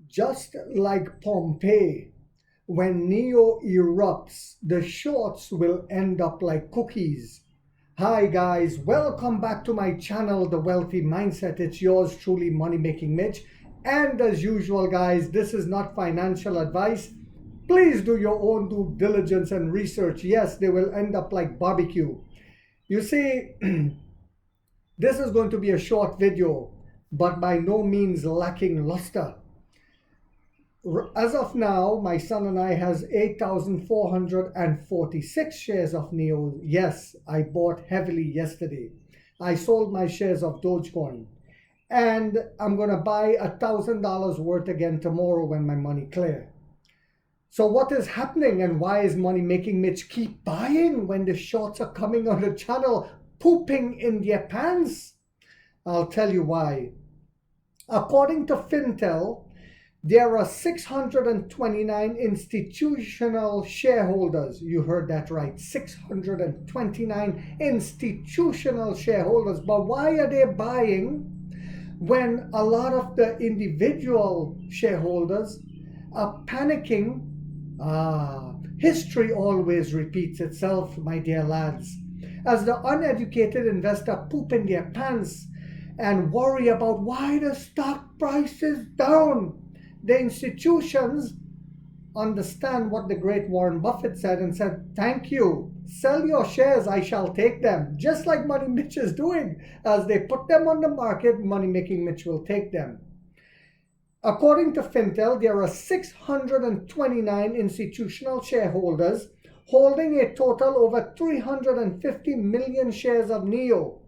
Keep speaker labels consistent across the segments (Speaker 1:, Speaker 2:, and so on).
Speaker 1: Just like Pompeii, when Neo erupts, the shorts will end up like cookies. Hi guys, welcome back to my channel, The Wealthy Mindset. It's yours truly, Money Making Mitch. And as usual, guys, this is not financial advice. Please do your own due diligence and research. Yes, they will end up like barbecue. You see, this is going to be a short video, but by no means lacking luster. As of now, my son and I has 8,446 shares of NEO. Yes, I bought heavily yesterday. I sold my shares of Dogecoin. And I'm going to buy $1,000 worth again tomorrow when my money clear. So what is happening and why is Money Making Mitch keep buying when the shorts are coming on the channel, pooping in their pants? I'll tell you why. According to Fintel, there are 629 institutional shareholders. You heard that right, 629 institutional shareholders. But why are they buying when a lot of the individual shareholders are panicking? History always repeats itself, my dear lads. As the uneducated investor poop in their pants and worry about why the stock price is down, the institutions understand what the great Warren Buffett said and said, thank you, sell your shares, I shall take them. Just like Money Mitch is doing. As they put them on the market, Money Making Mitch will take them. According to Fintel, there are 629 institutional shareholders holding a total over 350 million shares of NEO.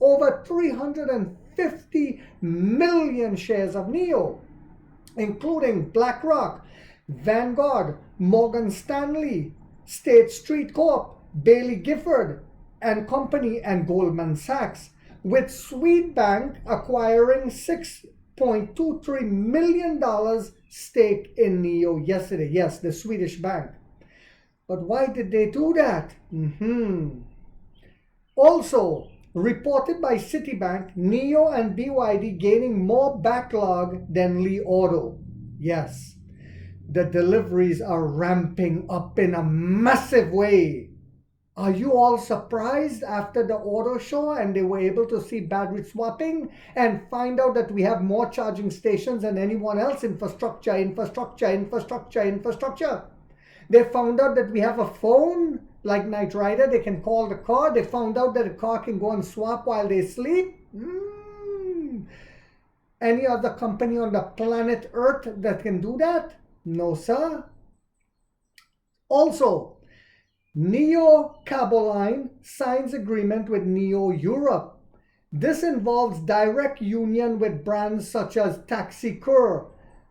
Speaker 1: Over 350 million shares of NEO, including BlackRock, Vanguard, Morgan Stanley, State Street Corp, Bailey Gifford and Company, and Goldman Sachs, with Swedbank acquiring $6.23 million stake in NEO yesterday. Yes, the Swedish bank. But why did they do that? Also, reported by Citibank, NEO and BYD gaining more backlog than Li Auto. Yes, the deliveries are ramping up in a massive way. Are you all surprised after the auto show and they were able to see battery swapping and find out that we have more charging stations than anyone else? Infrastructure. They found out that we have a phone like Knight Rider. They can call the car. They found out that the car can go and swap while they sleep. Any other company on the planet Earth that can do that? No, sir. Also, NEO Caboline signs agreement with NEO Europe. This involves direct union with brands such as Taxicur,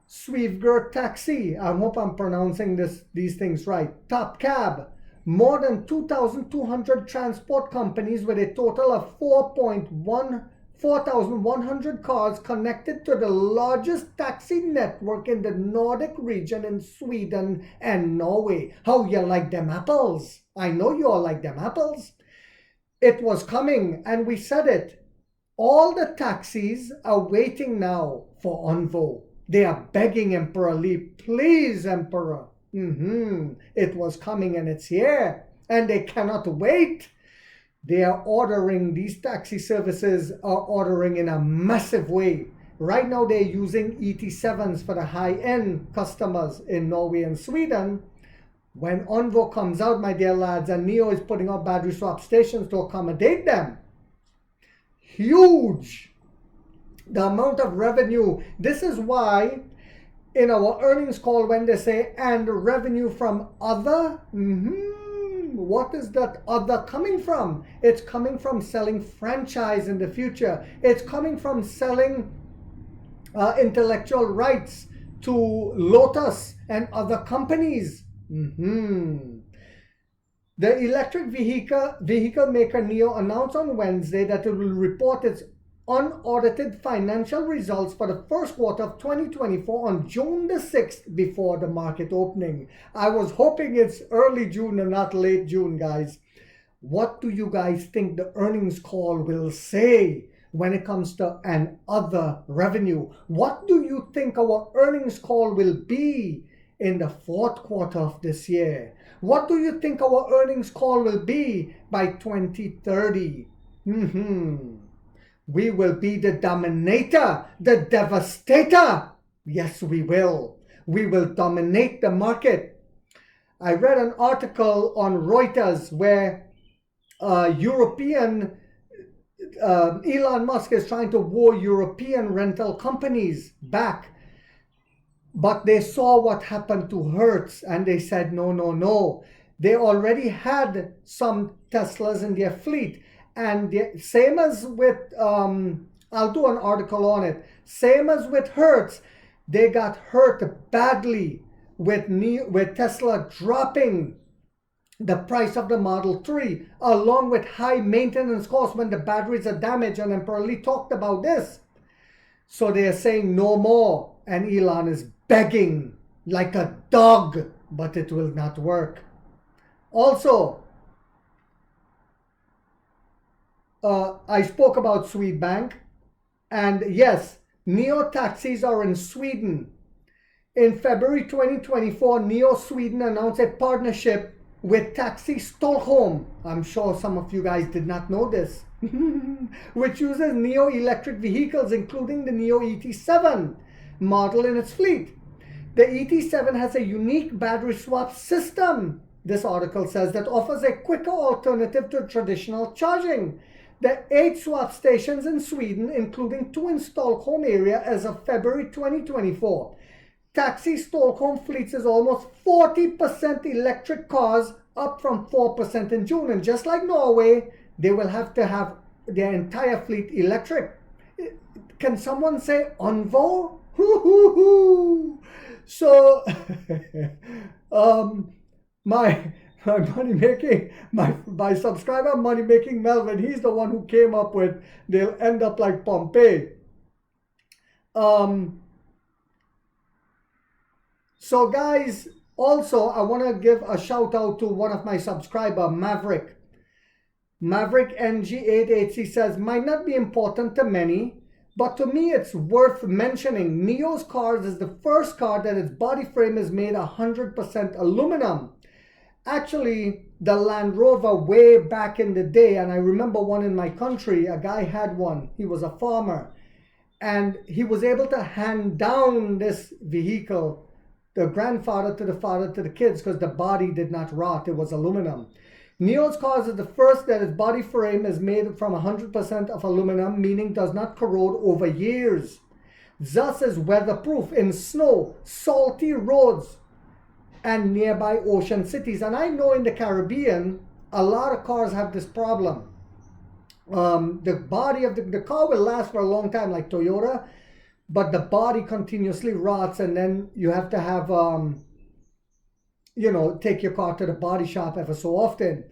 Speaker 1: Swifger Taxi, I hope I'm pronouncing these things right, Top Cab, more than 2,200 transport companies with a total of 4,100 cars connected to the largest taxi network in the Nordic region in Sweden and Norway. How you like them apples? I know you all like them apples. It was coming and we said it. All the taxis are waiting now for Onvo. They are begging Emperor Lee, please, Emperor. It was coming and it's here. And they cannot wait. They are ordering, these taxi services are ordering in a massive way. Right now they're using ET7s for the high-end customers in Norway and Sweden. When Onvo comes out, my dear lads, and NEO is putting up battery swap stations to accommodate them. Huge. The amount of revenue. This is why in our earnings call when they say, and revenue from other, what is that other coming from? It's coming from selling franchise in the future. It's coming from selling intellectual rights to Lotus and other companies. The electric vehicle maker NEO announced on Wednesday that it will report its unaudited financial results for the first quarter of 2024 on June the 6th before the market opening. I was hoping it's early June and not late June, guys. What do you guys think the earnings call will say? when it comes to and other revenue. What do you think our earnings call will be in the fourth quarter of this year? What do you think our earnings call will be by 2030? We will be the dominator, the devastator. Yes, we will. We will dominate the market. I read an article on Reuters where Elon Musk is trying to woo European rental companies back. But they saw what happened to Hertz and they said, no, no, no. They already had some Teslas in their fleet. And same as with, I'll do an article on it. Same as with Hertz, they got hurt badly with Tesla dropping the price of the Model 3, along with high maintenance costs when the batteries are damaged. And Emperor Lee talked about this. So they are saying no more. And Elon is begging like a dog, but it will not work. Also, I spoke about Swedbank, and yes, Neo taxis are in Sweden. In February 2024, Neo Sweden announced a partnership with Taxi Stockholm. I'm sure some of you guys did not know this. Which uses Neo electric vehicles, including the Neo ET7 model in its fleet. The ET7 has a unique battery swap system, this article says, that offers a quicker alternative to traditional charging. There are 8 swap stations in Sweden, including 2 in Stockholm area as of February 2024. Taxi Stockholm fleets is almost 40% electric cars, up from 4% in June. And just like Norway, they will have to have their entire fleet electric. Can someone say Onvo? So, my subscriber Money Making Melvin, he's the one who came up with they'll end up like Pompeii. So guys, also I want to give a shout out to one of my subscriber, Maverick NG880 says, might not be important to many, but to me it's worth mentioning. Neo's cars is the first car that its body frame is made 100% aluminum. Actually, the Land Rover way back in the day, and I remember one in my country, a guy had one. He was a farmer, and he was able to hand down this vehicle, the grandfather to the father to the kids, because the body did not rot. It was aluminum. Neo's cars is the first that its body frame is made from 100% of aluminum, meaning does not corrode over years. Thus is weatherproof in snow, salty roads, and nearby ocean cities. And I know in the Caribbean, a lot of cars have this problem. The body of the car will last for a long time, like Toyota, but the body continuously rots, and then you have to have, take your car to the body shop ever so often.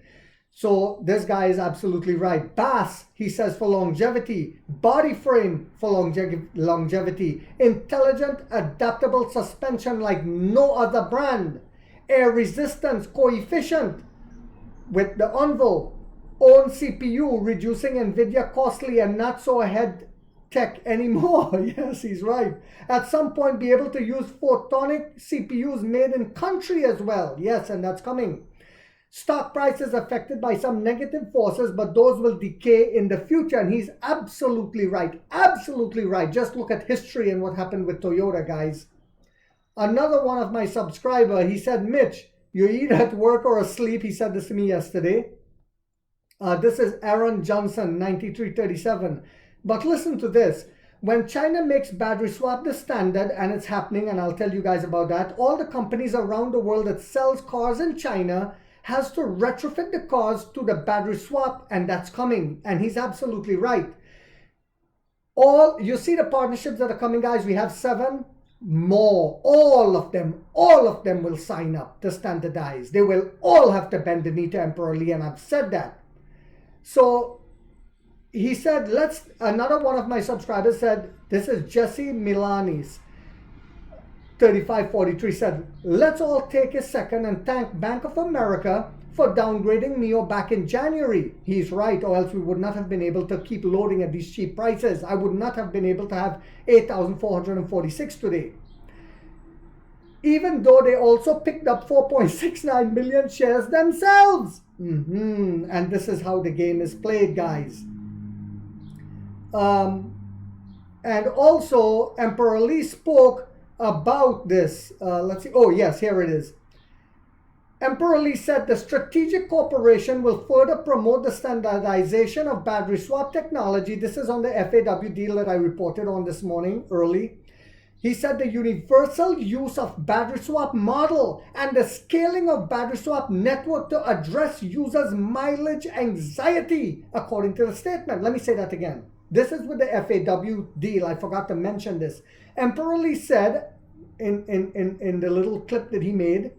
Speaker 1: So this guy is absolutely right. Bass, he says, for longevity. Body frame for longevity. Intelligent, adaptable suspension like no other brand. Air resistance coefficient with the Onvo. Own CPU, reducing NVIDIA costly and not so ahead tech anymore. Yes, he's right. At some point, be able to use photonic CPUs made in country as well. Yes, and that's coming. Stock price is affected by some negative forces, but those will decay in the future. And he's absolutely right. Absolutely right. Just look at history and what happened with Toyota, guys. Another one of my subscriber, he said, Mitch, you either at work or asleep. He said this to me yesterday. This is Aaron Johnson, 9337. But listen to this. When China makes battery swap the standard, and it's happening, and I'll tell you guys about that, all the companies around the world that sells cars in China has to retrofit the cars to the battery swap, and that's coming. And he's absolutely right. You see the partnerships that are coming, guys. We have 7 more. All of them will sign up to standardize. They will all have to bend the knee to Emperor Lee, and I've said that. So he said, another one of my subscribers said, this is Jesse Milanis. 3543 said, let's all take a second and thank Bank of America for downgrading NEO back in January. He's right, or else we would not have been able to keep loading at these cheap prices. I would not have been able to have 8,446 today. Even though they also picked up 4.69 million shares themselves. And this is how the game is played, guys. And also, Emperor Lee spoke about this. Let's see. Oh, yes, here it is. Emperor Lee said the strategic cooperation will further promote the standardization of battery swap technology. This is on the FAW deal that I reported on this morning early. He said the universal use of battery swap model and the scaling of battery swap network to address users' mileage anxiety, according to the statement. Let me say that again. This is with the FAW deal. I forgot to mention this. Emperor Lee said in the little clip that he made,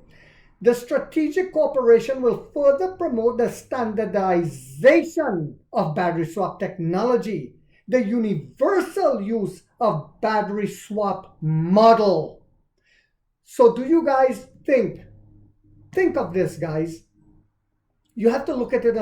Speaker 1: the strategic cooperation will further promote the standardization of battery swap technology, the universal use of battery swap model. So do you guys think of this, guys? You have to look at it.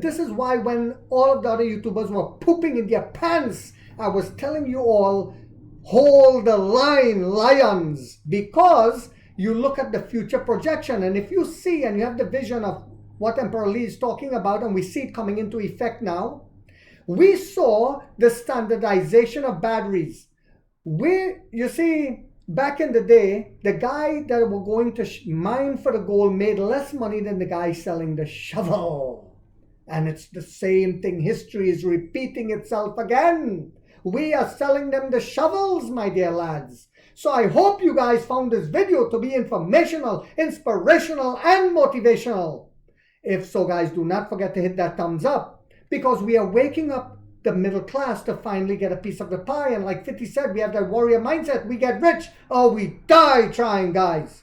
Speaker 1: This is why when all of the other YouTubers were pooping in their pants, I was telling you all, hold the line, lions, because you look at the future projection, and if you see and you have the vision of what Emperor Lee is talking about, and we see it coming into effect now, we saw the standardization of batteries. You see, back in the day, the guy that were going to mine for the gold made less money than the guy selling the shovel. And it's the same thing. History is repeating itself again. We are selling them the shovels, my dear lads. So I hope you guys found this video to be informational, inspirational, and motivational. If so, guys, do not forget to hit that thumbs up, because we are waking up the middle class to finally get a piece of the pie. And like 50 said, we have that warrior mindset. We get rich or we die trying, guys.